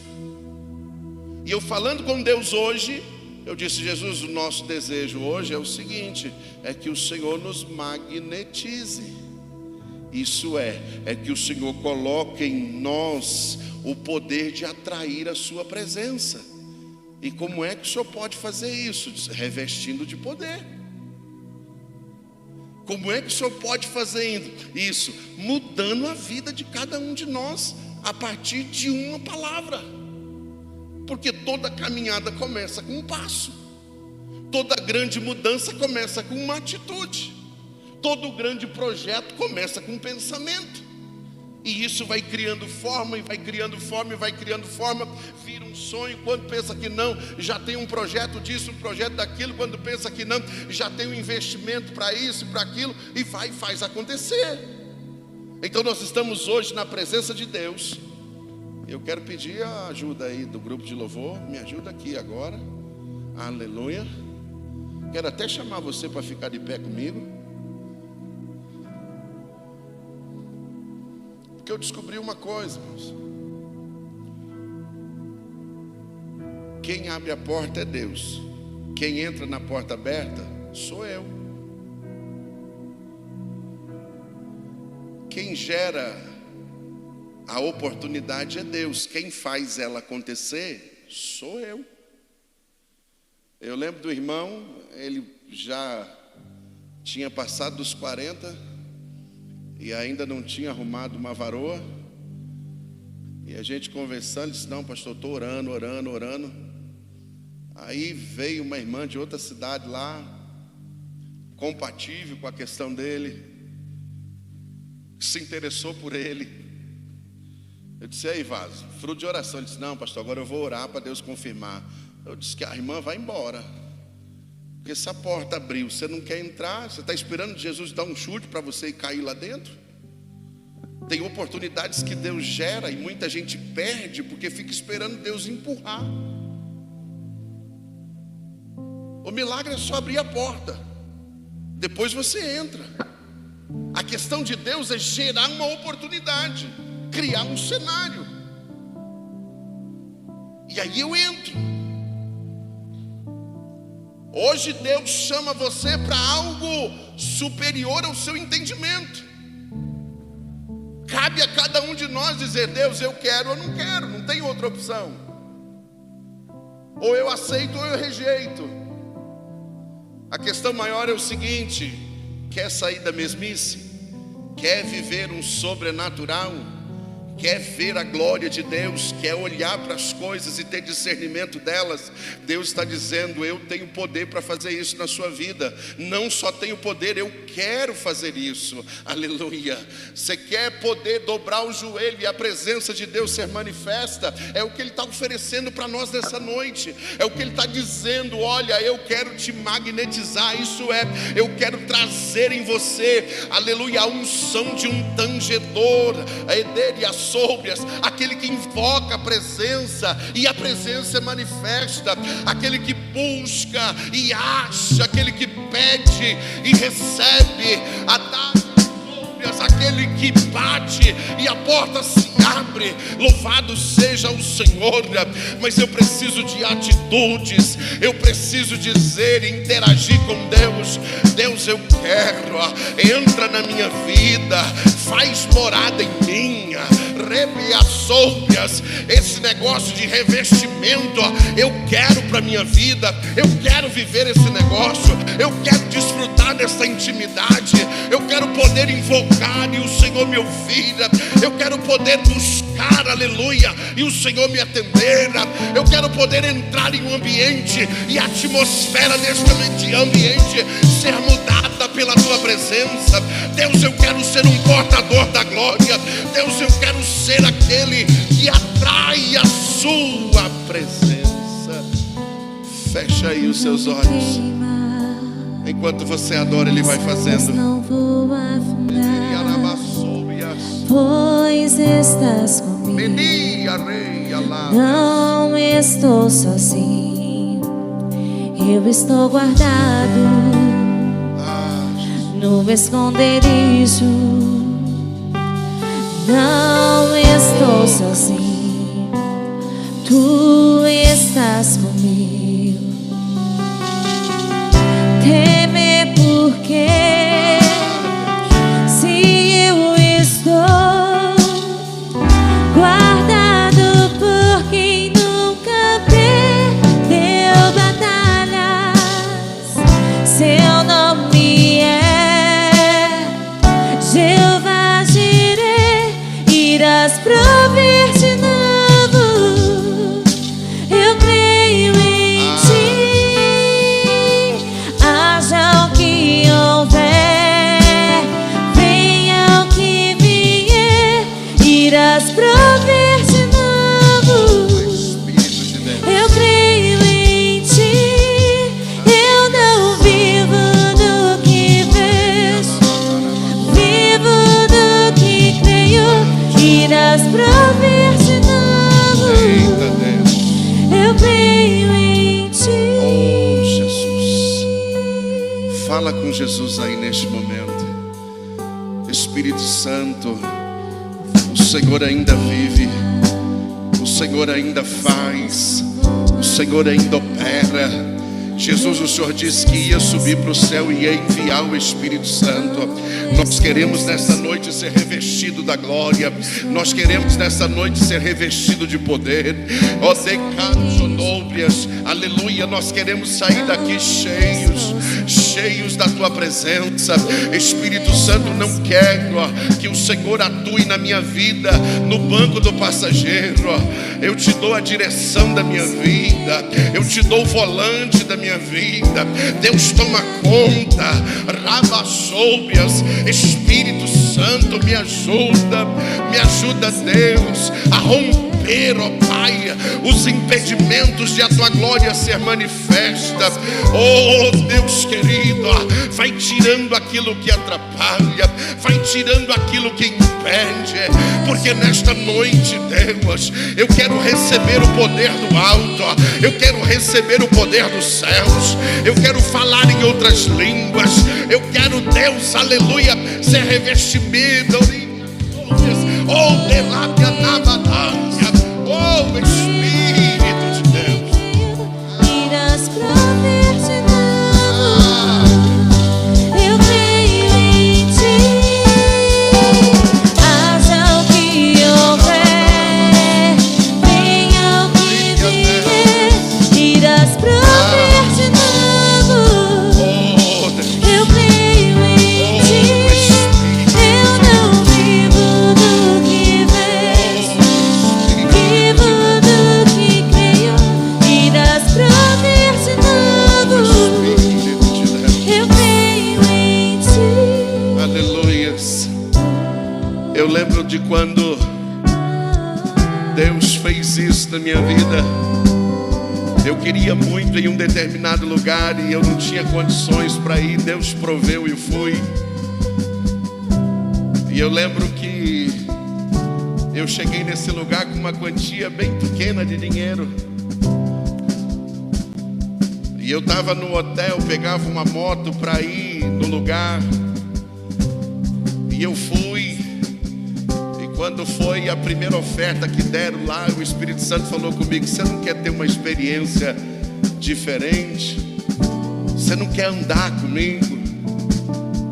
E eu falando com Deus hoje, eu disse: Jesus, o nosso desejo hoje é o seguinte, é que o Senhor nos magnetize. Isso é que o Senhor coloque em nós o poder de atrair a sua presença. E como é que o Senhor pode fazer isso? Revestindo de poder. Como é que o Senhor pode fazer isso? Mudando a vida de cada um de nós a partir de uma palavra. Porque toda caminhada começa com um passo. Toda grande mudança começa com uma atitude. Todo grande projeto começa com um pensamento. E isso vai criando forma, e vai criando forma, e vai criando forma. Vira um sonho, quando pensa que não, já tem um projeto disso, um projeto daquilo. Quando pensa que não, já tem um investimento para isso e para aquilo. E vai e faz acontecer. Então nós estamos hoje na presença de Deus. Eu quero pedir a ajuda aí do grupo de louvor. Me ajuda aqui agora. Aleluia. Quero até chamar você para ficar de pé comigo. Porque eu descobri uma coisa, irmãos. Quem abre a porta é Deus. Quem entra na porta aberta sou eu. Quem gera a oportunidade é Deus. Quem faz ela acontecer sou eu. Eu lembro do irmão, ele já tinha passado dos 40 e ainda não tinha arrumado uma varoa. E a gente conversando, disse: não, pastor, estou orando. Aí veio uma irmã de outra cidade lá, compatível com a questão dele, se interessou por ele. Eu disse: aí, vaso, fruto de oração. Ele disse: não, pastor, agora eu vou orar para Deus confirmar. Eu disse que a irmã vai embora. Porque se a porta abriu, você não quer entrar, você está esperando Jesus dar um chute para você e cair lá dentro. Tem oportunidades que Deus gera e muita gente perde porque fica esperando Deus empurrar. O milagre é só abrir a porta, depois você entra. A questão de Deus é gerar uma oportunidade, criar um cenário, e aí eu entro. Hoje Deus chama você para algo superior ao seu entendimento. Cabe a cada um de nós dizer: Deus, eu quero ou não quero, não tem outra opção. Ou eu aceito ou eu rejeito. A questão maior é o seguinte: quer sair da mesmice? Quer viver um sobrenatural? Quer ver a glória de Deus? Quer olhar para as coisas e ter discernimento delas? Deus está dizendo: eu tenho poder para fazer isso na sua vida. Não só tenho poder, eu quero fazer isso. Aleluia. Você quer poder dobrar o joelho e a presença de Deus ser manifesta? É o que Ele está oferecendo para nós nessa noite. É o que Ele está dizendo: olha, eu quero te magnetizar. Isso é, eu quero trazer em você, aleluia, a unção de um tangedor, sôbrias, aquele que invoca a presença e a presença é manifesta, aquele que busca e acha, aquele que pede e recebe, aquele que bate e a porta se abre. Louvado seja o Senhor. Mas eu preciso de atitudes, eu preciso dizer e interagir com Deus. Deus, eu quero, entra na minha vida, faz morada em mim. Esse negócio de revestimento, eu quero para minha vida, eu quero viver esse negócio, eu quero desfrutar dessa intimidade, eu quero poder invocar e o Senhor me ouvir, eu quero poder buscar, aleluia, e o Senhor me atender, eu quero poder entrar em um ambiente e a atmosfera desse ambiente ser mudada pela tua presença. Deus, eu quero ser um portador da glória. Deus, eu quero ser aquele que atrai a sua presença. Fecha aí os seus olhos. Enquanto você adora, Ele vai fazendo. Não vou afundar, pois estás comigo. Não estou sozinho, eu estou guardado no esconderijo. Não estou sozinho, tu estás comigo. Temer porque se eu estou guardado por quem nunca perdeu batalhas, seu nome é Jeová Jireh, irás prover de novo. Eu creio em ti, haja o que houver, venha o que vier, irás prover de novo. Eu creio em ti, eu não vivo do que vejo, vivo do que creio, irás prover de novo. Eu creio em ti. Oh, Jesus. Fala com Jesus aí neste momento. Espírito Santo, o Senhor ainda vive, o Senhor ainda faz, o Senhor ainda opera. Jesus, o Senhor disse que ia subir para o céu e ia enviar o Espírito Santo. Nós queremos nessa noite ser revestido da glória. Nós queremos nessa noite ser revestido de poder. Ó Deus, aleluia. Nós queremos sair daqui cheios da tua presença. Espírito Santo, não quero que o Senhor atue na minha vida no banco do passageiro. Eu te dou a direção da minha vida, eu te dou o volante da minha vida. Deus, toma conta. Rabassoubias, Espírito Santo, me ajuda, Deus, a romper romper, ó Pai, os impedimentos de a tua glória ser manifesta. Oh Deus querido, vai tirando aquilo que atrapalha, vai tirando aquilo que impede, porque nesta noite, Deus, eu quero receber o poder do alto, eu quero receber o poder dos céus, eu quero falar em outras línguas, eu quero, Deus, aleluia, ser revestido, oh, delábia na batalha, oh, Espírito de Deus, irás prover de novo. Eu creio em ti. Haja o que houver, venha o que vier, irás prover de novo. Eu creio em ti. Eu não vivo do que vejo, vivo do que creio, irás prover de novo. Eu creio em ti. aleluias. Eu lembro de quando Deus fez isso na minha vida. Eu queria muito em um determinado lugar e eu não tinha condições para ir. Deus proveu e eu fui. E eu lembro que eu cheguei nesse lugar com uma quantia bem pequena de dinheiro. E eu estava no hotel, pegava uma moto para ir no lugar. E eu fui. E quando foi a primeira oferta que deram lá, o Espírito Santo falou comigo: você não quer ter uma experiência diferente? Você não quer andar comigo?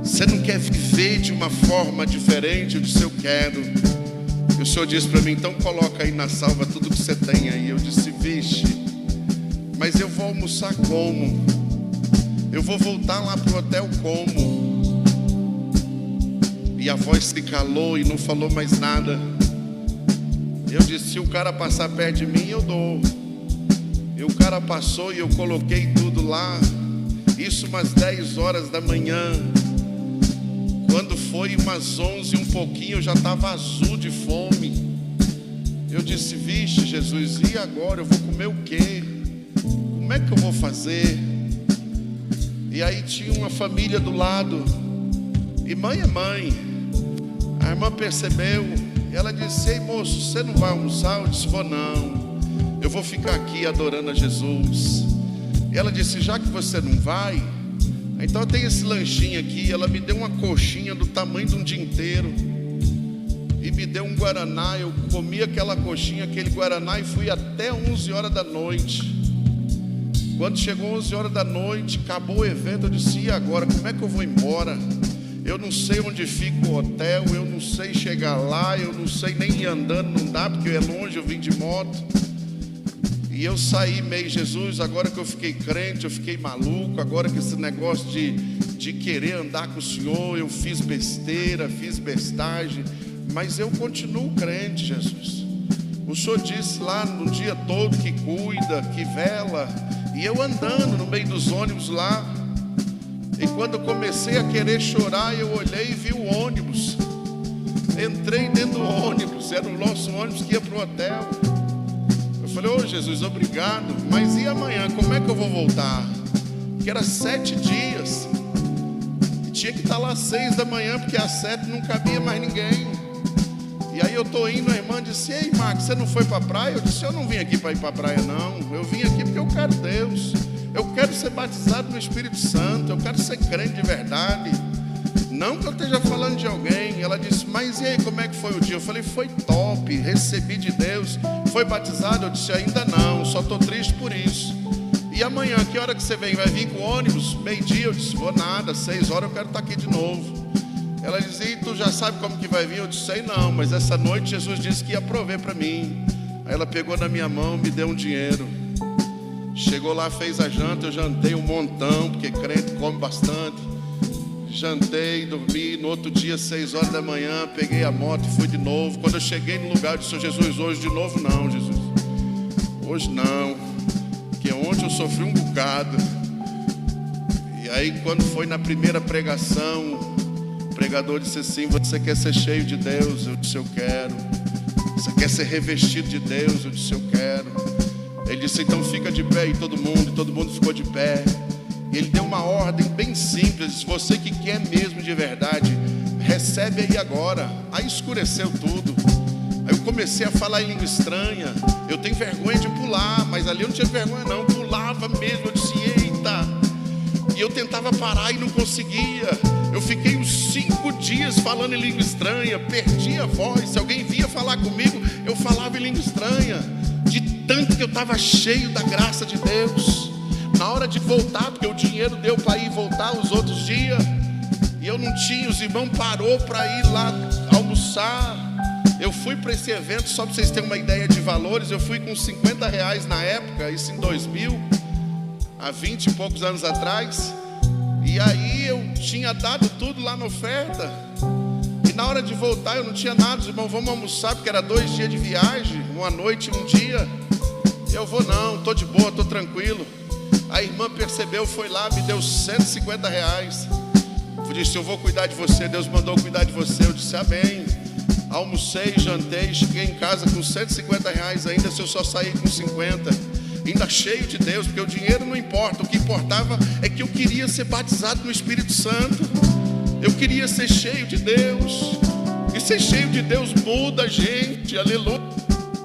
Você não quer viver de uma forma diferente? Eu disse: eu quero. E o Senhor disse para mim: então coloca aí na salva tudo que você tem aí. Eu disse: vixe, mas eu vou almoçar como? Eu vou voltar lá pro hotel como? E a voz se calou e não falou mais nada. Eu disse: se o cara passar perto de mim, eu dou. E o cara passou e eu coloquei tudo lá. Isso umas 10 horas da manhã. Quando foi umas 11 um pouquinho, eu já estava azul de fome. Eu disse: vixe, Jesus, e agora? Eu vou comer o quê? Como é que eu vou fazer? E aí tinha uma família do lado. E mãe é mãe. A irmã percebeu. Ela disse: ei moço, você não vai almoçar? Eu disse: vou não. Eu vou ficar aqui adorando a Jesus. E ela disse: já que você não vai, então eu tenho esse lanchinho aqui. Ela me deu uma coxinha do tamanho de um dia inteiro e me deu um guaraná. Eu comi aquela coxinha, aquele guaraná, e fui até 11 horas da noite. Quando chegou 11 horas da noite, acabou o evento, eu disse: e agora? Como é que eu vou embora? Eu não sei onde fica o hotel, eu não sei chegar lá, eu não sei nem ir andando, não dá, porque é longe, eu vim de moto. E eu saí meio: Jesus, agora que eu fiquei crente, eu fiquei maluco, agora que esse negócio de querer andar com o Senhor, eu fiz besteira, fiz bestagem, mas eu continuo crente, Jesus. O Senhor disse lá no dia todo que cuida, que vela, e eu andando no meio dos ônibus lá. E quando eu comecei a querer chorar, eu olhei e vi o ônibus. Entrei dentro do ônibus, era o nosso ônibus que ia para o hotel. Eu falei: ô Jesus, obrigado, mas e amanhã, como é que eu vou voltar? Porque era 7 dias. E tinha que estar lá às 6 da manhã, porque às 7 não cabia mais ninguém. E aí eu estou indo, a irmã disse: ei Marcos, você não foi para a praia? Eu disse: eu não vim aqui para ir para a praia não. Eu vim aqui porque eu quero Deus. Eu quero ser batizado no Espírito Santo. Eu quero ser crente de verdade. Não que eu esteja falando de alguém. Ela disse: mas e aí, como é que foi o dia? Eu falei: foi top, recebi de Deus. Foi batizado? Eu disse: ainda não, só estou triste por isso. E amanhã, que hora que você vem? Vai vir com o ônibus? Meio-dia? Eu disse: vou nada, 6 horas eu quero estar aqui de novo. Ela dizia: e tu já sabe como que vai vir? Eu disse: sei não, mas essa noite Jesus disse que ia prover para mim. Aí ela pegou na minha mão, me deu um dinheiro. Chegou lá, fez a janta, eu jantei um montão, porque crente come bastante. Jantei, dormi, no outro dia, 6 horas da manhã, peguei a moto e fui de novo. Quando eu cheguei no lugar, eu disse: Jesus, hoje de novo não, Jesus. Hoje não, porque ontem eu sofri um bocado. E aí quando foi na primeira pregação, o pregador disse assim: você quer ser cheio de Deus? Eu disse: eu quero. Você quer ser revestido de Deus? Eu disse, eu quero. Ele disse, então fica de pé. E todo mundo ficou de pé. E ele deu uma ordem bem simples. Você que quer mesmo de verdade, recebe aí agora. Aí escureceu tudo. Aí eu comecei a falar em língua estranha. Eu tenho vergonha de pular, mas ali eu não tinha vergonha não. Eu pulava mesmo. Eu disse, eita. E eu tentava parar e não conseguia. Eu fiquei uns 5 dias falando em língua estranha. Perdi a voz. Se alguém vinha falar comigo, eu falava em língua estranha. De tanto que eu estava cheio da graça de Deus. Na hora de voltar, porque o dinheiro deu para ir e voltar os outros dias, e eu não tinha, os irmãos parou para ir lá almoçar. Eu fui para esse evento, só para vocês terem uma ideia de valores. Eu fui com R$50 na época, isso em 2000, há 20 e poucos anos atrás. E aí eu tinha dado tudo lá na oferta. E na hora de voltar eu não tinha nada. Os irmãos, vamos almoçar, porque era 2 dias de viagem, uma noite e um dia. Eu vou não, estou de boa, estou tranquilo. A irmã percebeu, foi lá, me deu R$150. Eu disse, eu vou cuidar de você, Deus mandou cuidar de você. Eu disse, amém. Almocei, jantei, cheguei em casa com R$150 ainda, se eu só sair com 50. Ainda cheio de Deus, porque o dinheiro não importa. O que importava é que eu queria ser batizado no Espírito Santo. Eu queria ser cheio de Deus. E ser cheio de Deus muda a gente, aleluia.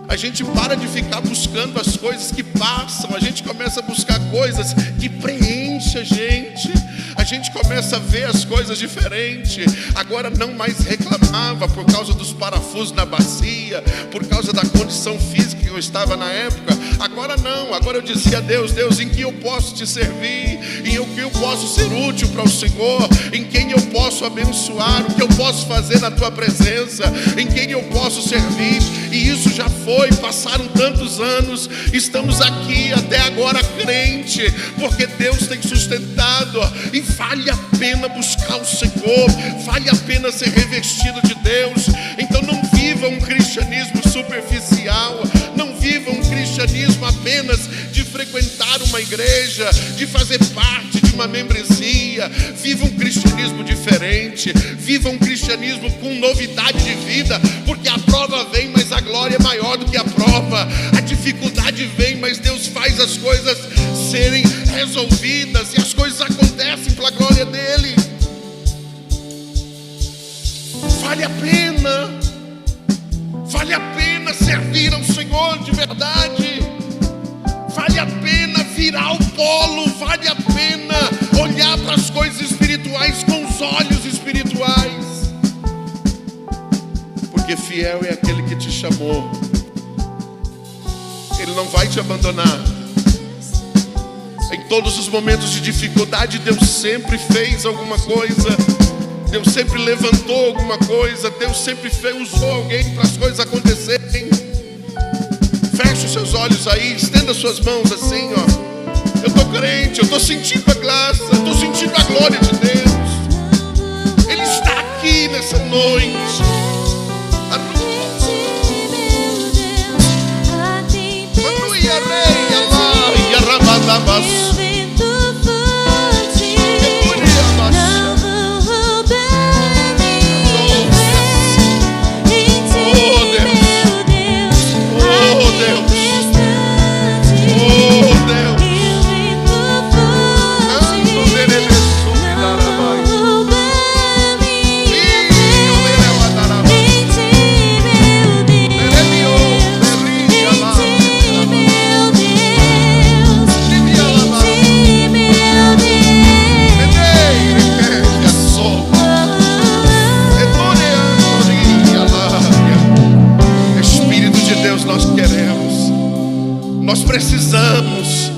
A gente para de ficar buscando as coisas que passam. A gente começa a buscar coisas que preenchem a gente. A gente começa a ver as coisas diferentes. Agora não mais reclamava por causa dos parafusos na bacia, por causa da condição física que eu estava na época. Agora não, agora eu dizia a Deus, Deus, em que eu posso te servir? Em que eu posso ser útil para o Senhor? Em quem eu posso abençoar? O que eu posso fazer na tua presença? Em quem eu posso servir? E isso já foi, passaram tantos anos. Estamos aqui até agora crente, porque Deus tem sustentado. E vale a pena buscar o Senhor, vale a pena ser revestido de Deus. Então não viva um cristianismo superficial, não viva um cristianismo apenas de frequentar uma igreja, de fazer parte de uma membresia. Viva um cristianismo diferente, viva um cristianismo com novidade de vida, porque a prova vem, mas a glória é maior do que a prova. A dificuldade vem, mas Deus faz as coisas serem resolvidas, e as coisas acontecem para a glória dele. Vale a pena, vale a pena servir ao Senhor de verdade, vale a pena virar o polo, vale a pena olhar para as coisas espirituais com os olhos espirituais, porque fiel é aquele que te chamou. Ele não vai te abandonar. Em todos os momentos de dificuldade, Deus sempre fez alguma coisa. Deus sempre levantou alguma coisa. Deus sempre usou alguém para as coisas acontecerem. Feche os seus olhos aí, estenda suas mãos assim, ó. Eu estou crente, eu estou sentindo a graça, eu estou sentindo a glória de Deus. Ele está aqui nessa noite. E o vento forte não vão roubar minha fé. Em ti, meu Deus, a tempestade. E o vento forte não vão roubar minha fé. Em ti, meu Deus, nós precisamos,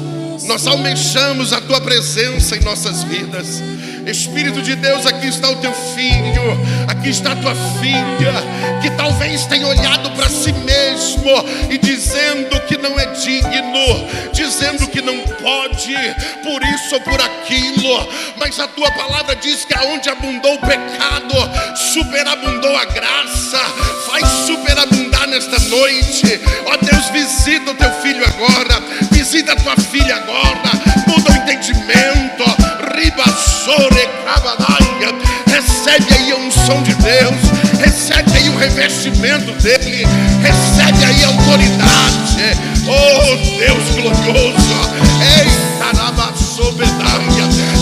nós almejamos a tua presença em nossas vidas. Espírito de Deus, aqui está o teu filho, aqui está a tua filha, que talvez tenha olhado para si mesmo e dizendo que não é digno, dizendo que não pode, por isso ou por aquilo. Mas a tua palavra diz que aonde abundou o pecado, superabundou a graça. Faz superabundar nesta noite. Ó Deus, visita o teu filho agora, visita a tua filha agora, muda o entendimento. Recebe aí a unção de Deus, recebe aí o revestimento dele, recebe aí a autoridade. Oh Deus glorioso, eita,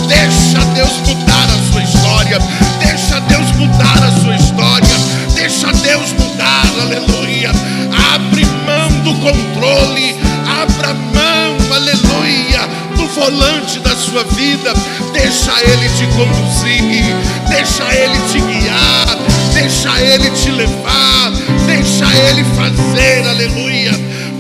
deixa Deus mudar a sua história, deixa Deus mudar a sua história, deixa Deus mudar, aleluia. Abre mão do controle, abra mão, aleluia, do volante da sua vida, deixa Ele te conduzir, deixa Ele te guiar, deixa Ele te levar, deixa Ele fazer, aleluia,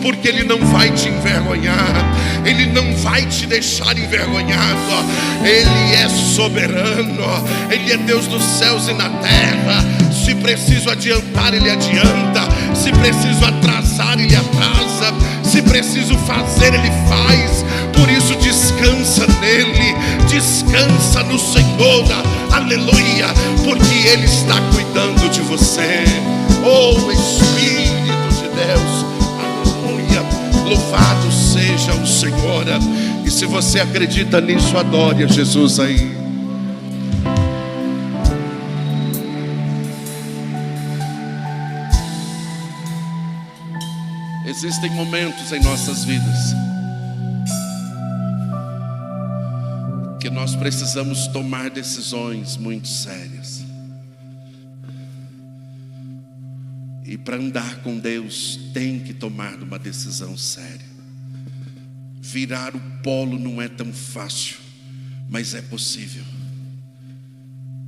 porque Ele não vai te envergonhar, Ele não vai te deixar envergonhado. Ele é soberano, Ele é Deus dos céus e na terra. Se preciso adiantar, Ele adianta. Se preciso atrasar, Ele atrasa. Se preciso fazer, Ele faz. Por isso descansa nele, descansa no Senhor, aleluia, porque Ele está cuidando de você. Oh Espírito de Deus, aleluia, louvado seja o Senhor. E se você acredita nisso, adore a Jesus aí. Existem momentos em nossas vidas que nós precisamos tomar decisões muito sérias. E para andar com Deus tem que tomar uma decisão séria. Virar o polo não é tão fácil, mas é possível.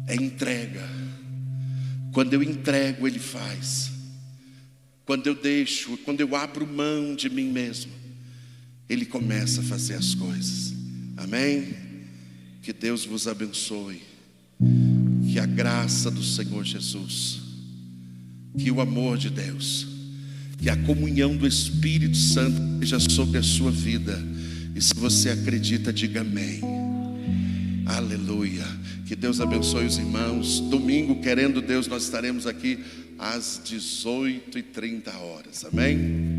É entrega. Quando eu entrego, Ele faz. Quando eu deixo, quando eu abro mão de mim mesmo, Ele começa a fazer as coisas. Amém? Que Deus vos abençoe. Que a graça do Senhor Jesus, que o amor de Deus, que a comunhão do Espírito Santo seja sobre a sua vida. E se você acredita, diga amém. Aleluia. Que Deus abençoe os irmãos. Domingo, querendo Deus, nós estaremos aqui às 18h30. Amém?